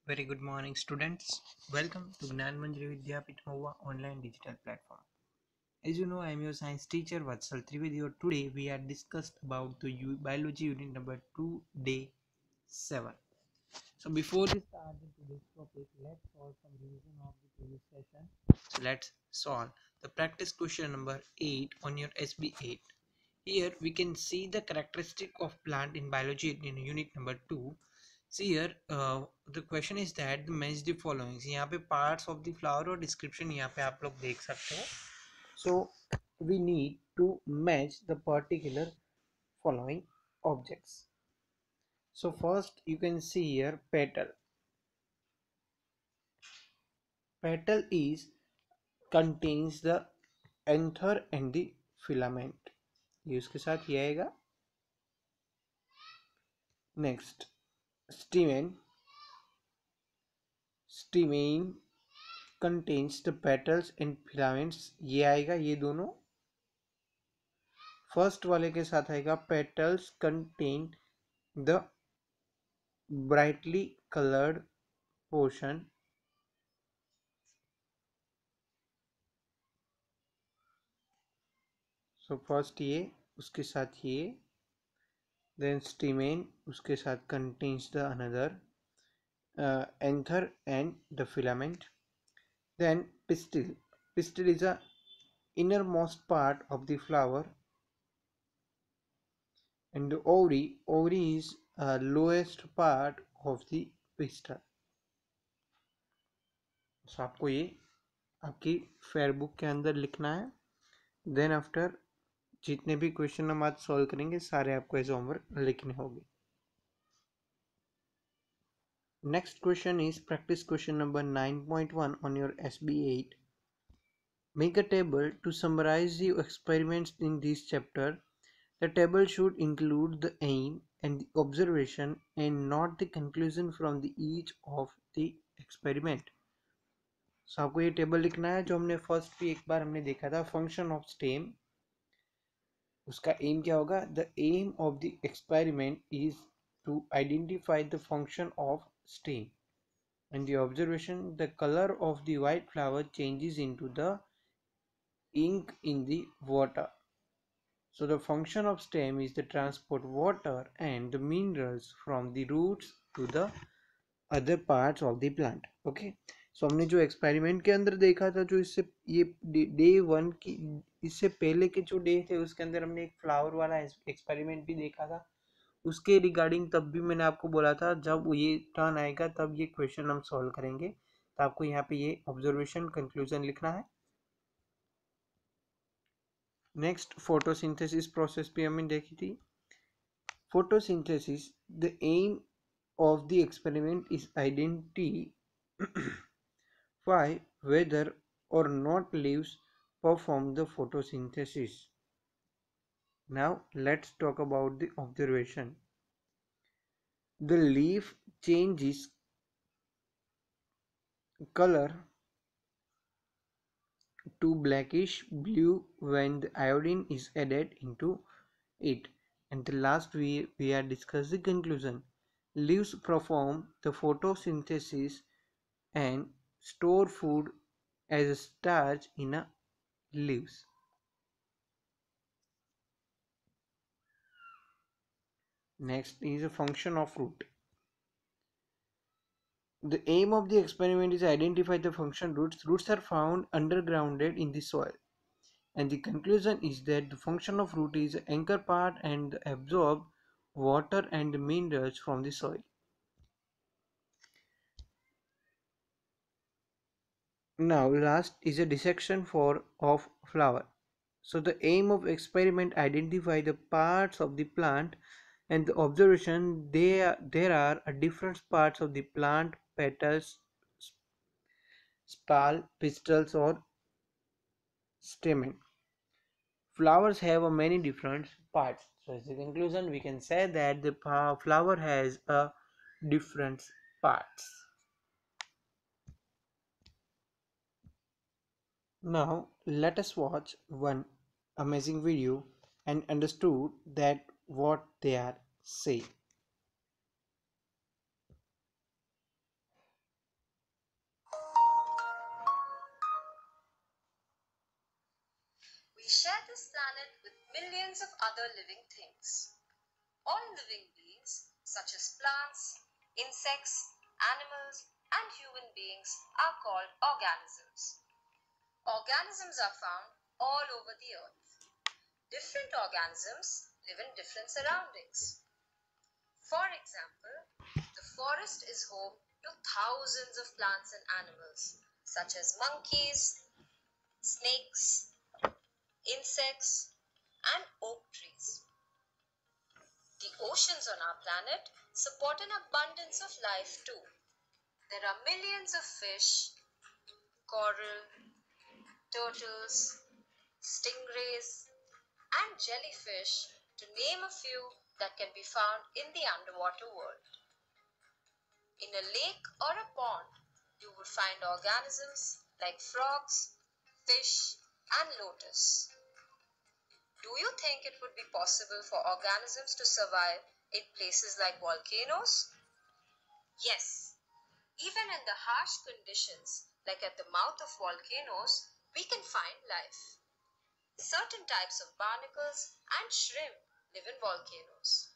Very good morning, students. Welcome to Gnan Manjari Vidyapith Mahua online digital platform. As you know, I am your science teacher Vatsal Trivedi. Today we are discussed about the biology unit number 2, day 7. So before we start today's topic, let's solve some revision of the previous session. So let's solve the practice question number 8 on your SB8. Here we can see the characteristic of plant in biology in unit number 2. See here, the question is that the match the following. यहाँ पे parts of the flower और description यहाँ पे आप लोग देख सकते हो. So we need to match the particular following objects. So first you can see here petal. Petal is contains the anther and the filament. ये उसके साथ ये आएगा. Next, stamen. Stamen contains the petals and filaments. ये आएगा ये दोनों. First वाले के साथ आएगा petals contain the brightly colored portion. So first ये उसके साथ ये. Then stamen उसके साथ contains the another anther and the filament. Then pistil. Pistil is a innermost part of the flower, and the ovary is lowest part of the pistil. So आपको ये आपकी fair book के अंदर लिखना है. Then after जितने भी question हम आज सॉल्व करेंगे सारे आपको एज होमवर्क लिखने होंगे. Next question is practice question number 9.1 on your SB8. Make a table to summarize the experiments in this chapter. The table should include the aim and the observation and not the conclusion from the each of the experiment. So आपको ये table लिखना है जो हमने first भी एक बार हमने देखा था. फंक्शन ऑफ स्टेम, उसका एम क्या होगा? The aim of the experiment is to identify the function of stem and the observation, the color of the white flower changes into the ink in the water. So the function of stem is to transport water and the minerals from the roots to the other parts of the plant. Okay, so हमने जो experiment के अंदर देखा था, जो इससे ये day 1 की इससे पहले के जो डे थे उसके अंदर हमने एक फ्लावर वाला एक्सपेरिमेंट भी देखा था. उसके रिगार्डिंग तब भी मैंने आपको बोला था जब ये टर्न आएगा तब ये क्वेश्चन हम सॉल्व करेंगे. तो आपको यहाँ पे ये ऑब्जर्वेशन कंक्लूजन लिखना है. नेक्स्ट फोटोसिंथेसिस प्रोसेस भी हमने देखी थी. Photosynthesis, the aim of the experiment is identify whether or not leaves perform the photosynthesis. Now let's talk about the observation. The leaf changes color to blackish blue when the iodine is added into it. And the last we are discussing conclusion. Leaves perform the photosynthesis and store food as a starch in a leaves. Next is a function of root. The aim of the experiment is to identify the function roots. Roots are found undergrounded in the soil. And the conclusion is that the function of root is the anchor part and absorb water and minerals from the soil. Now last is a dissection of flower. So the aim of experiment identify the parts of the plant, and the observation there are different parts of the plant, petals, spal, pistils or stamen. Flowers have a many different parts. So as a conclusion we can say that the flower has a different parts. Now let us watch one amazing video and understood that what they are saying. this planet with millions of other living things. All living beings, such as plants, insects, animals, and human beings, are called organisms. Organisms are found all over the earth. Different organisms live in different surroundings. For example, the forest is home to thousands of plants and animals, such as monkeys, snakes, insects, and oak trees. The oceans on our planet support an abundance of life too. There are millions of fish, coral, turtles, stingrays, and jellyfish, to name a few that can be found in the underwater world. In a lake or a pond, you would find organisms like frogs, fish, and lotus. Do you think it would be possible for organisms to survive in places like volcanoes? Yes. Even in the harsh conditions, like at the mouth of volcanoes, we can find life. Certain types of barnacles and shrimp live in volcanoes.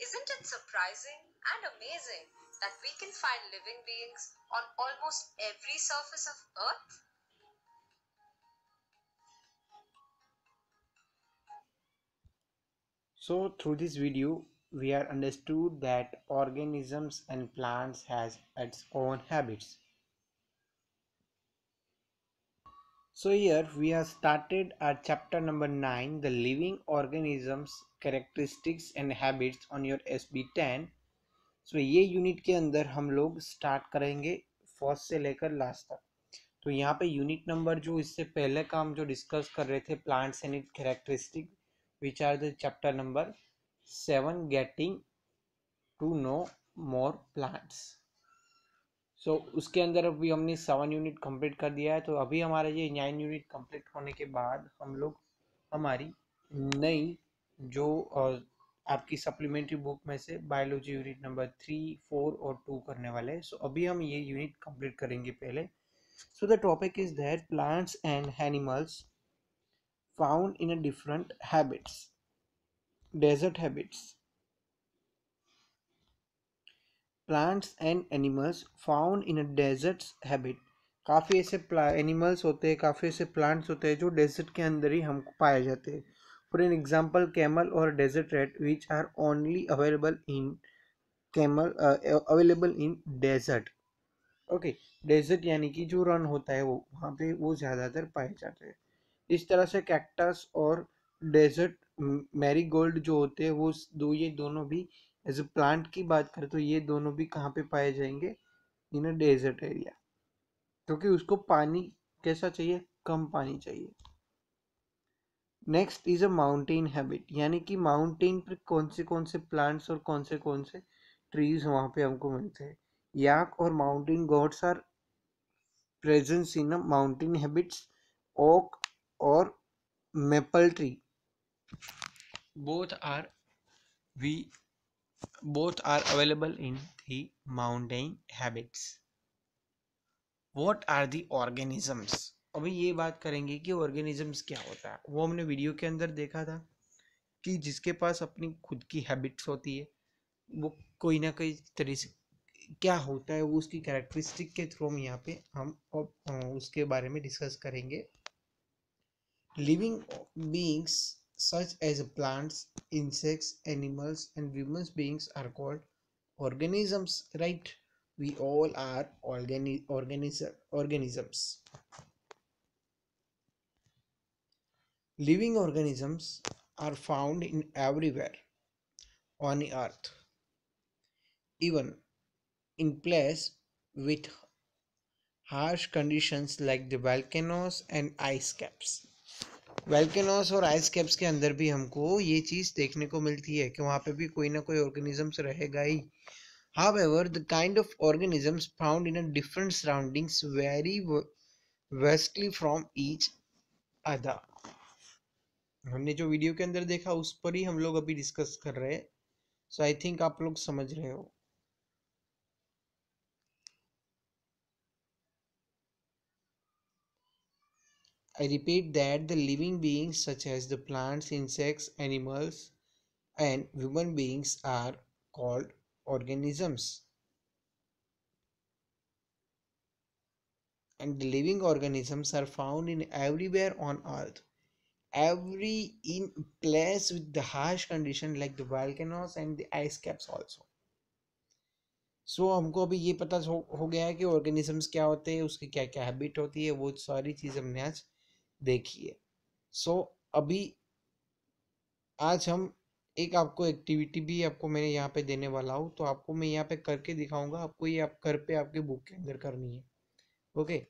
Isn't it surprising and amazing that we can find living beings on almost every surface of Earth? So through this video, we are understood that organisms and plants has its own habits. So here we have started our chapter number 9, the living organisms characteristics and habits on your SB10. So ये unit के अंदर हम लोग start करेंगे first से लेकर last तक. तो यहाँ पे यूनिट नंबर जो इससे पहले का हम जो डिस्कस कर रहे थे plants and it characteristic which are the chapter number 7 getting to know more plants. So उसके अंदर अभी हमने 7 यूनिट कंप्लीट कर दिया है. तो अभी हमारा ये 9 यूनिट कंप्लीट होने के बाद हम लोग हमारी नई जो आपकी सप्लीमेंट्री बुक में से बायोलॉजी यूनिट नंबर 3, 4 और 2 करने वाले हैं. सो अभी हम ये यूनिट कंप्लीट करेंगे पहले. So the topic is that plants and animals found in a different habits, desert habits. Plants and animals found in a deserts habit. काफ़ी ऐसे एनिमल्स होते हैं, काफ़ी ऐसे प्लांट्स होते हैं जो डेजर्ट के अंदर ही हमको पाए जाते हैं. फॉर एन एग्जांपल कैमल और desert rat which are only available in camel available in desert. Okay, desert यानी कि जो रन होता है वो वहाँ पे वो ज़्यादातर पाए जाते हैं. इस तरह से कैक्टस और डेजर्ट मैरीगोल्ड जो होते हैं वो ये दोनों भी एज ए प्लांट की बात करें तो ये दोनों भी कहाँ पे पाए जाएंगे? इन अ डेजर्ट एरिया, क्योंकि उसको पानी कैसा चाहिए? कम पानी चाहिए. Next is a mountain habit, यानी कि माउंटेन पर कौन से प्लांट्स और कौन से ट्रीज वहाँ पे हमको मिलते हैं. याक और mountain goats are presence in a mountain habits. Oak और maple tree both are we both are available in the mountain habits. What are the organisms? अभी ये बात करेंगे कि organisms क्या होता है. वो हमने वीडियो के अंदर देखा था कि जिसके पास अपनी खुद की हैबिट्स होती है वो कोई ना कोई तरह से क्या होता है वो उसकी कैरेक्टरिस्टिक के थ्रू हम यहाँ पे हम उसके बारे में डिस्कस करेंगे. Living beings such as plants, insects, animals, and human beings are called organisms, right? We all are organisms. Living organisms are found in everywhere on the earth, even in places with harsh conditions like the volcanoes and ice caps. वेल्केनोस और ice caps के अंदर भी हमको ये चीज़ देखने को मिलती है कि वहाँ पे भी कोई ना कोई ऑर्गेनिजम्स रहेगा ही. However, the kind of organisms found in a different surroundings vary vastly from each other. हमने जो वीडियो के अंदर देखा उस पर ही हम लोग अभी डिस्कस कर रहे हैं. सो आई थिंक आप लोग समझ रहे हो. I repeat that the living beings such as the plants, insects, animals, and human beings are called organisms. And the living organisms are found in everywhere on earth, every in place with the harsh condition like the volcanoes and the ice caps also. हमको अभी ये पता हो गया है कि organisms क्या होते हैं, उसकी क्या क्या हैबिट होती है, वो सारी चीज हमने आज देखी है. अभी आज हम एक आपको एक्टिविटी भी आपको मैंने यहाँ पे देने वाला हूँ, तो आपको मैं यहाँ पे करके दिखाऊंगा, आपको ये आप घर पे आपके बुक के अंदर करनी है. Okay,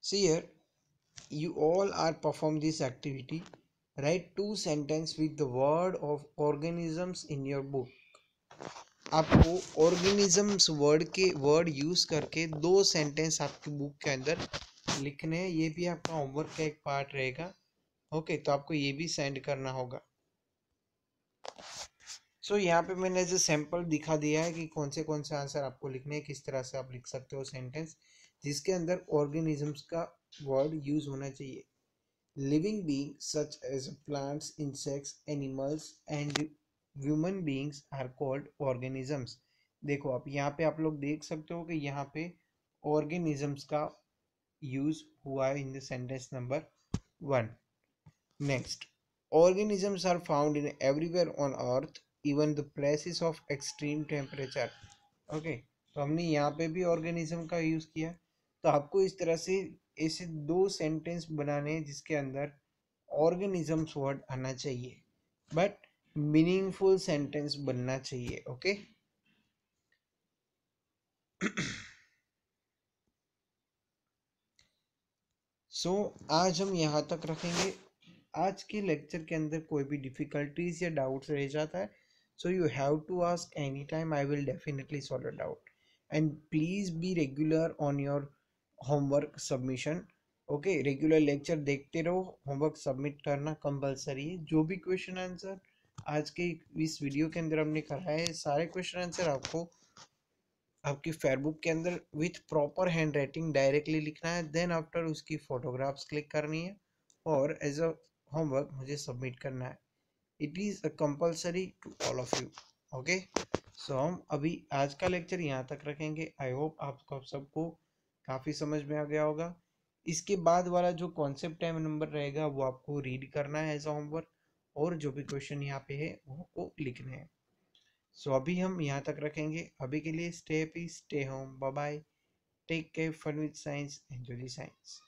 see here, you all are perform this activity. Write 2 sentences with the word of organisms in your book. आपको organisms वर्ड के वर्ड यूज करके 2 सेंटेंस आपकी बुक के अंदर लिखने हैं. ये भी आपका होमवर्क का एक पार्ट रहेगा. ओके, तो आपको ये भी सेंड करना होगा. यहाँ पे मैंने जो सैंपल दिखा दिया है कि कौन से आंसर आपको लिखने हैं, किस तरह से आप लिख सकते हो सेंटेंस जिसके अंदर organisms का वर्ड यूज होना चाहिए. Living beings such as plants, insects, animals and human beings are called organisms. देखो आप यहाँ पे आप लोग देख सकते हो कि यहाँ पे organisms का यूज हुआ है in the sentence number 1. Next, organisms are found in everywhere on earth, even the places of extreme temperature. Okay, तो हमने यहाँ पे भी organism का यूज किया. तो आपको इस तरह से ऐसे 2 सेंटेंस बनाने हैं जिसके अंदर organisms वर्ड आना चाहिए, बट मीनिंगफुल सेंटेंस बनना चाहिए. ओके, आज हम यहाँ तक रखेंगे. आज के लेक्चर के अंदर कोई भी डिफिकल्टीज या डाउट्स रह जाता है, so you have to ask any time. I will definitely solve it out. And please be regular on your homework submission. Okay, regular lecture देखते रहो, होमवर्क सबमिट करना कंपलसरी है. जो भी क्वेश्चन आंसर आज के इस वीडियो के अंदर हमने कराया है, सारे क्वेश्चन आंसर आपको आपकी फेयरबुक के अंदर with proper hand writing directly लिखना है. देन आफ्टर उसकी फोटोग्राफ्स क्लिक करनी है और एज अ होमवर्क मुझे सबमिट करना है. It is a compulsory to all of you. Okay, हम अभी आज का लेक्चर यहाँ तक रखेंगे. आई होप आपको सबको काफ़ी समझ में आ गया होगा. इसके बाद वाला जो कॉन्सेप्ट टाइम नंबर रहेगा वो आपको रीड करना है एज अ होमवर्क, और जो भी क्वेश्चन यहाँ पे है वो आपको लिखने हैं. अभी हम यहाँ तक रखेंगे. अभी के लिए stay happy, stay home, bye bye, take care, fun with science, enjoy the science.